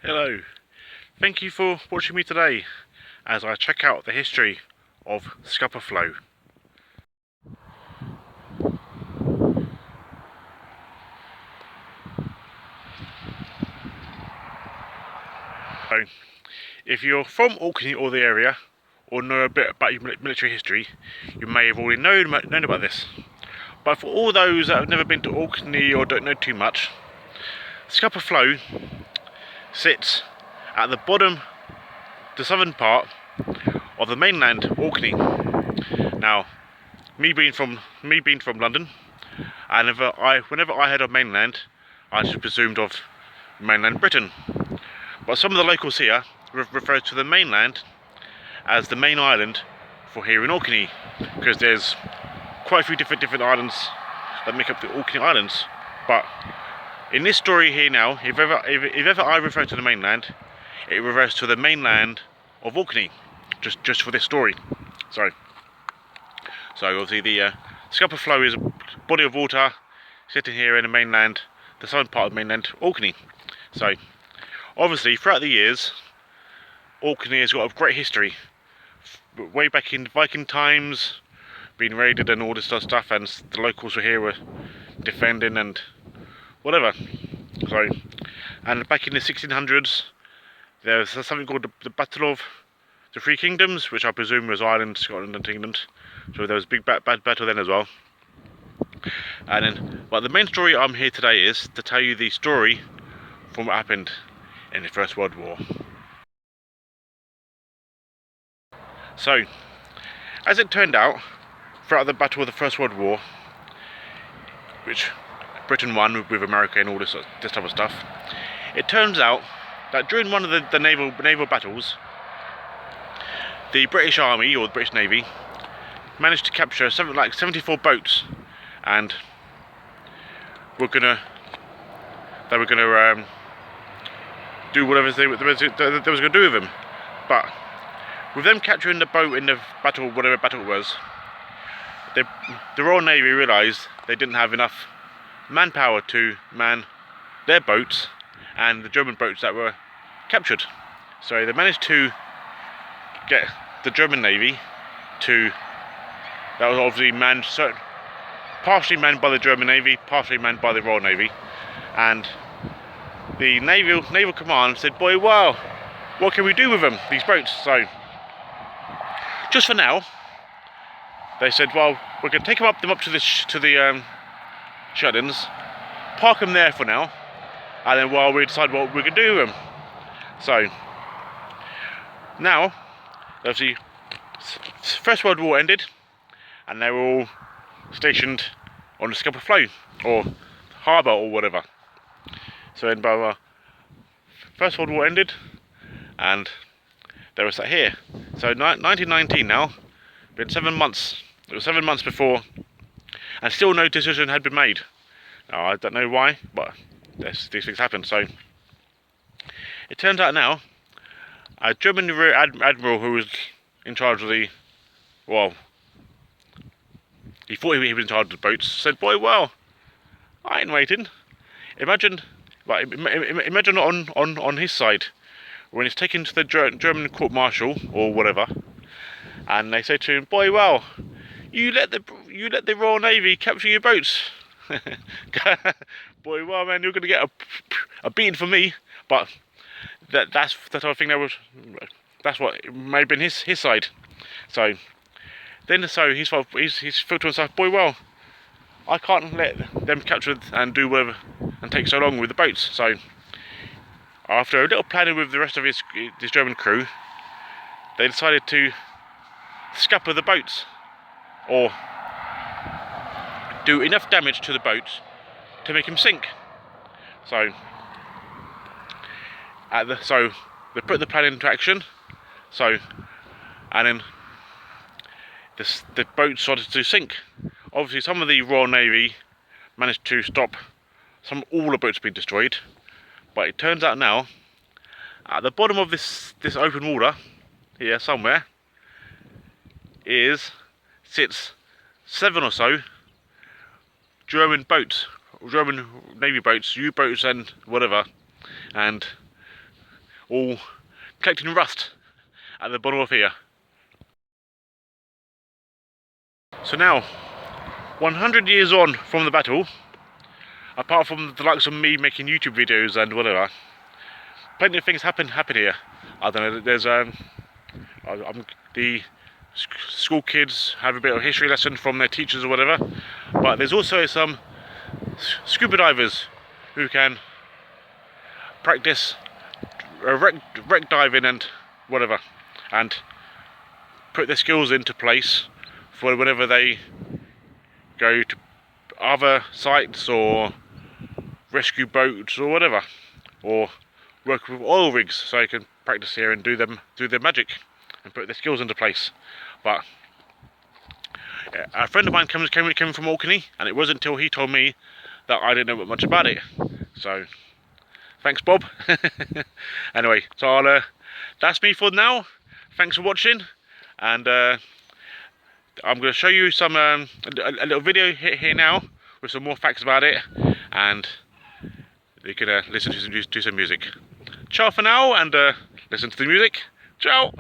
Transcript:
Hello, thank you for watching me today as I check out the history of Scupa Flow. So, if you're from Orkney or the area, or know a bit about your military history, you may have already known about this. But for all those that have never been to Orkney or don't know too much, Scupa Flow sits at the bottom, the southern part of the mainland Orkney. Now, me being from London, whenever I heard of mainland, I just presumed of mainland Britain. But some of the locals here refer to the mainland as the main island for here in Orkney, because there's quite a few different islands that make up the Orkney Islands. But in this story here now, if ever I refer to the mainland, it refers to the mainland of Orkney, just for this story. So obviously the Scupa Flow is a body of water sitting here in the mainland, the southern part of mainland Orkney. So obviously throughout the years, Orkney has got a great history. Way back in Viking times, being raided and all this sort of stuff, and the locals were defending and whatever. So, and back in the 1600s, there was something called the Battle of the Three Kingdoms, which I presume was Ireland, Scotland and England. So there was a big bad battle then as well. And then, but the main story I'm here today is to tell you the story from what happened in the First World War. So, as it turned out, throughout the battle of the First World War, which Britain won with America and all this type of stuff, it turns out that during one of the naval battles, the British Army, or the British Navy, managed to capture something like 74 boats, and they were gonna do whatever they was gonna do with them. But with them capturing the boat in the battle, whatever battle it was, the Royal Navy realised they didn't have enough manpower to man their boats and the German boats that were captured. So they managed to get the German Navy to, that was obviously partially manned by the German Navy, partially manned by the Royal Navy, and the naval command said, "Boy, wow, what can we do with them, these boats?" So just for now, they said, "Well, we're going to take them up to the Shetlands, park them there for now, and then while we decide what we can do with them." So now, obviously, First World War ended, and they were all stationed on the Scupa Flow, or harbour, or whatever. So then, First World War ended, and they were sat here. So 1919 now, been 7 months. It was 7 months before, and still no decision had been made. Now, I don't know why, but these things happen. So it turns out now, a German Rear Admiral who was in charge of the, well, he thought he was in charge of the boats, said, "Boy, well, I ain't waiting." Imagine on his side, when he's taken to the German court-martial or whatever, and they say to him, "Boy, well, you let the Royal Navy capture your boats." Boy, well, man, you're going to get a beating from me. But that's the type of thing that's what it may have been his side. So then, he's thought to himself, "Boy, well, I can't let them capture and do whatever and take so long with the boats." So after a little planning with the rest of his German crew, they decided to scupper the boats, or do enough damage to the boats to make him sink. So they put the plan into action. So, and then the boat started to sink. Obviously, some of the Royal Navy managed to stop all the boats being destroyed. But it turns out now, at the bottom of this open water here somewhere, sits 7 or so German boats, German Navy boats, U-boats and whatever, and all collecting rust at the bottom of here. So now, 100 years on from the battle, apart from the likes of me making YouTube videos and whatever, plenty of things happen here. I don't know, there's the school kids have a bit of a history lesson from their teachers or whatever, but there's also some scuba divers who can practice wreck diving and whatever, and put their skills into place for whenever they go to other sites or rescue boats or whatever, or work with oil rigs, so they can practice here and do their magic and put their skills into place. But a friend of mine came from Orkney, and it wasn't until he told me that I didn't know much about it. So thanks, Bob. Anyway, so that's me for now. Thanks for watching, and I'm going to show you some a little video here now with some more facts about it, and you can listen to some music. Ciao for now, and listen to the music. Ciao.